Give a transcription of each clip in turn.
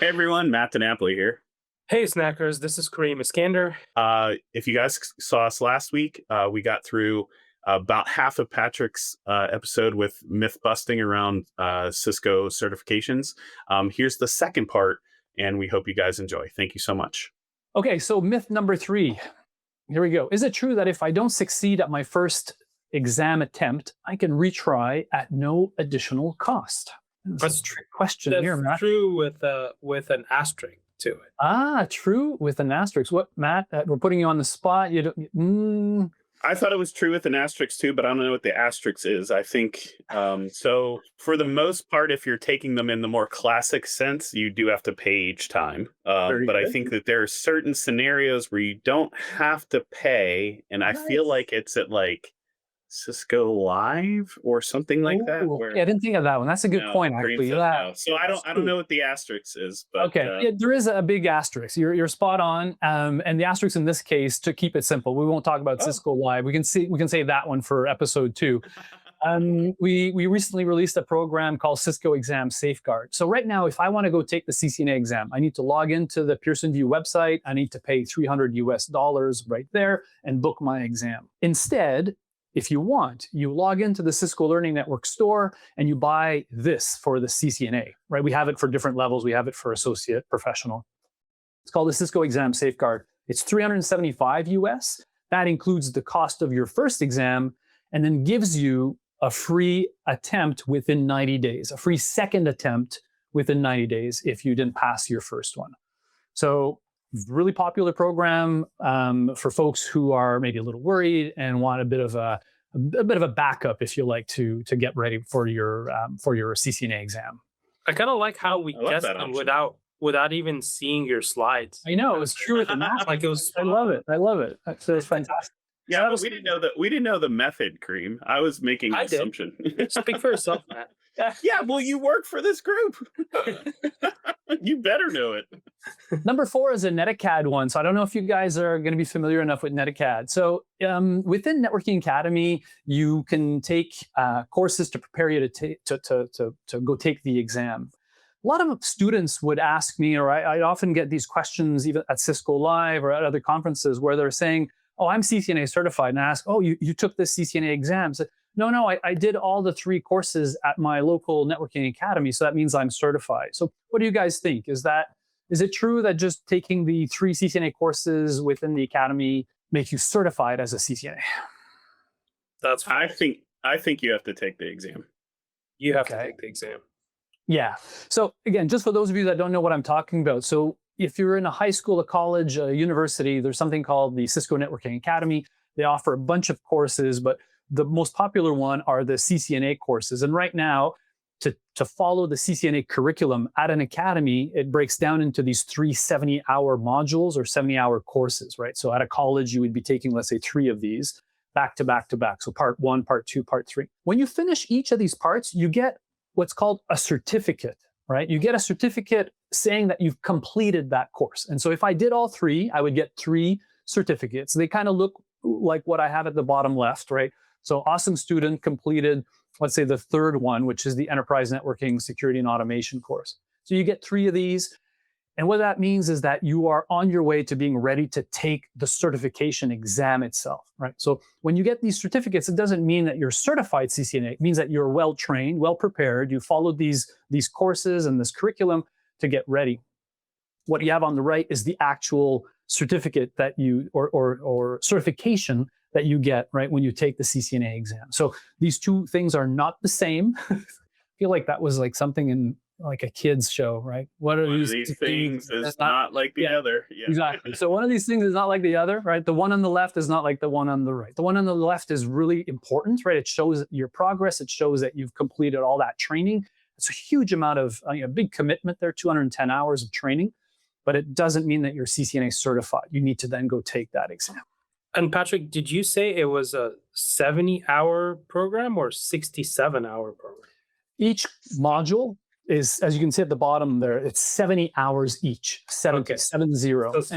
Hey everyone, Matt DiNapoli here. Hey, Snackers, this is Kareem Iskander. If you guys saw us last week, we got through about half of Patrick's episode with myth busting around Cisco certifications. Here's the second part, and we hope you guys enjoy. Thank you so much. Okay, so myth number 3. Here we go. Is it true that if I don't succeed at my first exam attempt, I can retry at no additional cost? That's true. Question That's here, Matt. true with an asterisk to it. True with an asterisk. What, Matt? We're putting you on the spot. You don't. I thought it was true with an asterisk too, but I don't know what the asterisk is. I think so. For the most part, if you're taking them in the more classic sense, you do have to pay each time. But I think that there are certain scenarios where you don't have to pay, and I feel like it's at like Cisco Live or something like that. Yeah, I didn't think of that one. That's a good point, actually. No. So I don't know what the asterisk is. But, okay, there is a big asterisk. You're spot on. And the asterisk in this case, to keep it simple, we won't talk about Cisco Live. We can save that one for episode 2. We recently released a program called Cisco Exam Safeguard. So right now, if I want to go take the CCNA exam, I need to log into the Pearson VUE website. I need to pay $300 right there and book my exam. Instead, if you want, you log into the Cisco Learning Network store and you buy this for the CCNA, right? We have it for different levels. We have it for associate, professional. It's called the Cisco Exam Safeguard. It's $375 US. That includes the cost of your first exam and then gives you a free attempt within 90 days, a free second attempt within 90 days if you didn't pass your first one. So really popular program for folks who are maybe a little worried and want a bit of a backup, if you like, to get ready for your CCNA exam. I kind of like how we get them without even seeing your slides. I know, it's true with the math. Like it was. I love it. So it's fantastic. Yeah, but we didn't know the method, Kareem. I was making an assumption. Speak for yourself, Matt. Yeah, well, you work for this group. You better know it. Number 4 is a NetAcad one. So I don't know if you guys are going to be familiar enough with NetAcad. So within Networking Academy, you can take courses to prepare you to go take the exam. A lot of students would ask me, or I often get these questions even at Cisco Live or at other conferences where they're saying, oh, I'm CCNA certified. And I ask, oh, you took this CCNA exam? So, no, I did all the 3 courses at my local networking academy. So that means I'm certified. So what do you guys think? Is it true that just taking the 3 CCNA courses within the academy make you certified as a CCNA? That's I think you have to take the exam. You have to take the exam. Yeah. So again, just for those of you that don't know what I'm talking about. So if you're in a high school, a college, a university, there's something called the Cisco Networking Academy. They offer a bunch of courses, but the most popular one are the CCNA courses. And right now, to follow the CCNA curriculum at an academy, it breaks down into these 3 70-hour modules or 70-hour courses, right? So at a college, you would be taking, let's say, 3 of these back to back to back. So part 1, part 2, part 3. When you finish each of these parts, you get what's called a certificate, right? You get a certificate saying that you've completed that course. And so if I did all 3, I would get 3 certificates. They kind of look like what I have at the bottom left, right? So awesome student completed, let's say the 3rd one, which is the Enterprise Networking Security and Automation course. So you get 3 of these. And what that means is that you are on your way to being ready to take the certification exam itself, right? So when you get these certificates, it doesn't mean that you're certified CCNA. It means that you're well-trained, well-prepared. You followed these courses and this curriculum to get ready. What you have on the right is the actual certificate that you, or certification that you get, right, when you take the CCNA exam. So these 2 things are not the same. I feel like that was like something in like a kid's show, right? One of these things is not like the other. Yeah. Exactly. So one of these things is not like the other, right? The one on the left is not like the one on the right. The one on the left is really important, right? It shows your progress. It shows that you've completed all that training. It's a huge amount of, a big commitment there, 210 hours of training, but it doesn't mean that you're CCNA certified. You need to then go take that exam. And Patrick, did you say it was a 70-hour program or 67-hour program? Each module is, as you can see at the bottom there, it's 70 hours each. 70. So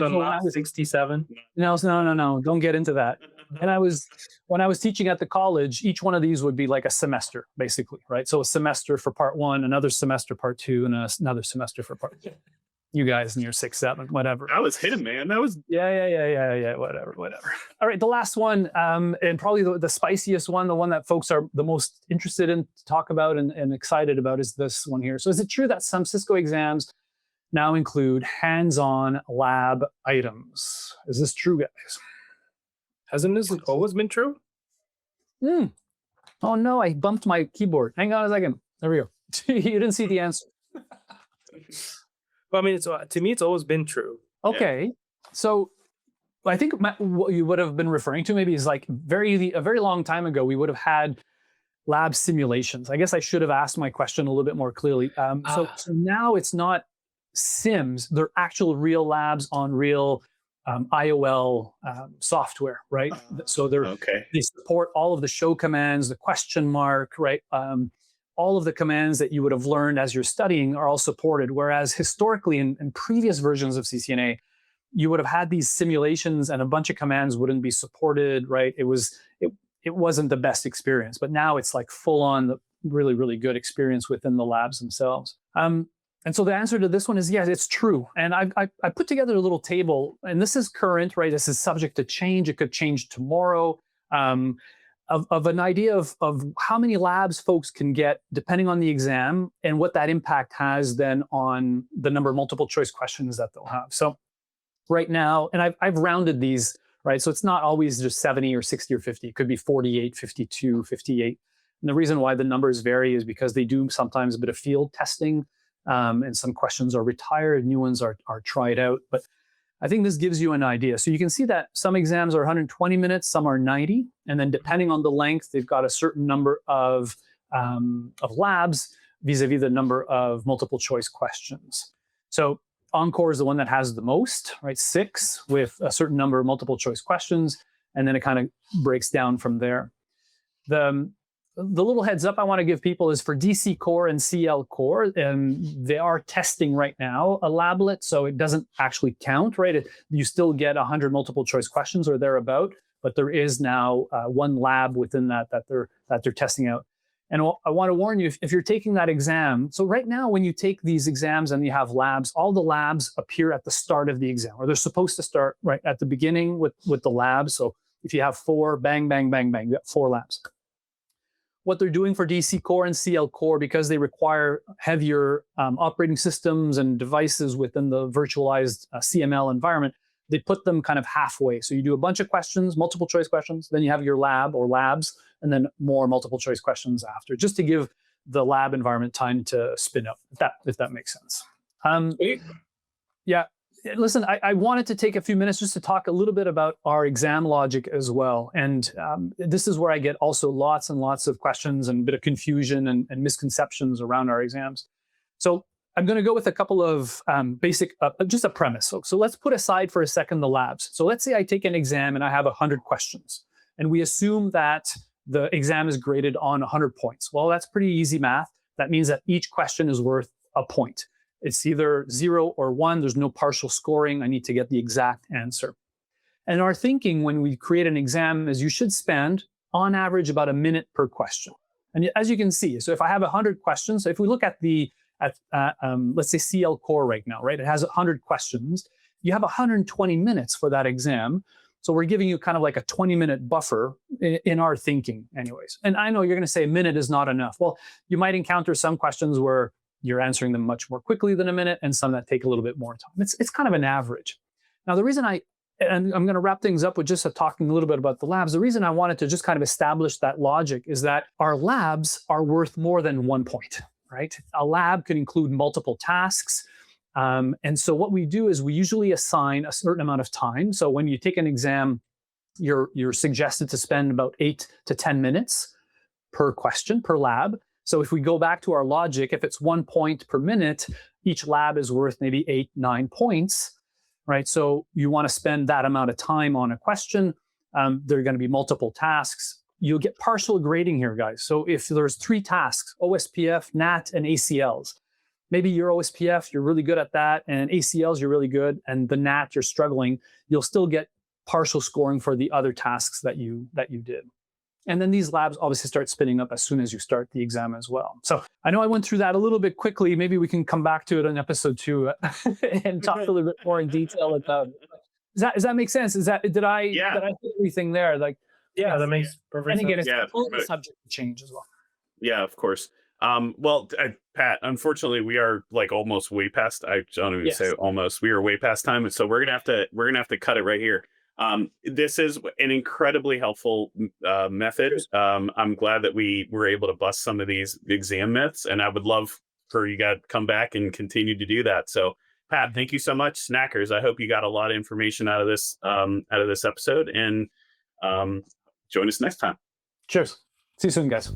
not 67? No, don't get into that. And when I was teaching at the college, each one of these would be like a semester, basically, right? So a semester for part 1, another semester part 2, and another semester for part 2. You guys in your 6, 7, whatever. I was hitting, man. That was Yeah. Whatever. All right, the last one, and probably the spiciest one, the one that folks are the most interested in to talk about and excited about is this one here. So is it true that some Cisco exams now include hands-on lab items? Is this true, guys? Hasn't this always been true? Oh no, I bumped my keyboard. Hang on a second. There we go. You didn't see the answer. Well, I mean, to me, it's always been true. Okay, yeah. So I think what you would have been referring to maybe is like a very long time ago, we would have had lab simulations. I guess I should have asked my question a little bit more clearly. So now it's not sims; they're actual real labs on real IOL software, right? So they support all of the show commands, the question mark, right? All of the commands that you would have learned as you're studying are all supported. Whereas historically in previous versions of CCNA, you would have had these simulations and a bunch of commands wouldn't be supported, right? It wasn't the best experience, but now it's like full on the really, really good experience within the labs themselves. And so the answer to this one is yes, it's true. And I put together a little table, and this is current, right? This is subject to change. It could change tomorrow. Of an idea of how many labs folks can get depending on the exam and what that impact has then on the number of multiple choice questions that they'll have. So right now, and I've rounded these, right? So it's not always just 70 or 60 or 50. It could be 48, 52, 58. And the reason why the numbers vary is because they do sometimes a bit of field testing, and some questions are retired, new ones are tried out. But I think this gives you an idea. So you can see that some exams are 120 minutes, some are 90. And then depending on the length, they've got a certain number of labs vis-a-vis the number of multiple choice questions. So Encore is the one that has the most, right? 6 with a certain number of multiple choice questions. And then it kind of breaks down from there. The little heads up I want to give people is for DC Core and CL Core, and they are testing right now a lablet, so it doesn't actually count, right? You still get 100 multiple choice questions or thereabout, but there is now one lab within that they're testing out. And I want to warn you, if you're taking that exam, so right now when you take these exams and you have labs, all the labs appear at the start of the exam, or they're supposed to start right at the beginning with the labs. So if you have 4, bang, bang, bang, bang, you got 4 labs. What they're doing for DC Core and CL Core, because they require heavier operating systems and devices within the virtualized CML environment, they put them kind of halfway. So you do a bunch of questions, multiple choice questions, then you have your lab or labs, and then more multiple choice questions after, just to give the lab environment time to spin up, if that makes sense. Yeah. Listen, I wanted to take a few minutes just to talk a little bit about our exam logic as well. And this is where I get also lots and lots of questions and a bit of confusion and misconceptions around our exams. So I'm going to go with a couple of basic, just a premise. So let's put aside for a second the labs. So let's say I take an exam and I have 100 questions. And we assume that the exam is graded on 100 points. Well, that's pretty easy math. That means that each question is worth a point. It's either 0 or 1. There's no partial scoring. I need to get the exact answer. And our thinking when we create an exam is you should spend, on average, about a minute per question. And as you can see, so if I have 100 questions, so if we look at let's say CL Core right now, right? It has 100 questions. You have 120 minutes for that exam. So we're giving you kind of like a 20-minute buffer in our thinking anyways. And I know you're going to say a minute is not enough. Well, you might encounter some questions where you're answering them much more quickly than a minute, and some that take a little bit more time. It's kind of an average. Now, the reason and I'm going to wrap things up with just talking a little bit about the labs. The reason I wanted to just kind of establish that logic is that our labs are worth more than 1 point, right? A lab could include multiple tasks. And so what we do is we usually assign a certain amount of time. So when you take an exam, you're suggested to spend about 8 to 10 minutes per question, per lab. So if we go back to our logic, if it's 1 point per minute, each lab is worth maybe 8, 9 points, right? So you want to spend that amount of time on a question. There are going to be multiple tasks. You'll get partial grading here, guys. So if there's 3 tasks, OSPF, NAT, and ACLs, maybe your OSPF, you're really good at that, and ACLs, you're really good, and the NAT, you're struggling, you'll still get partial scoring for the other tasks that you did. And then these labs obviously start spinning up as soon as you start the exam as well. So I know I went through that a little bit quickly. Maybe we can come back to it on episode 2 and talk a little bit more in detail about it. Does that make sense? Did I hit everything there? Like, yeah, that makes perfect sense. And again, it's totally subject to change as well. Yeah, of course. Well, Pat, unfortunately, we are like almost way past. I don't even say almost. We are way past time, so we're gonna have to cut it right here. This is an incredibly helpful method. I'm glad that we were able to bust some of these exam myths, and I would love for you guys to come back and continue to do that. So, Pat, thank you so much, Snackers. I hope you got a lot of information out of this episode, and join us next time. Cheers. See you soon, guys.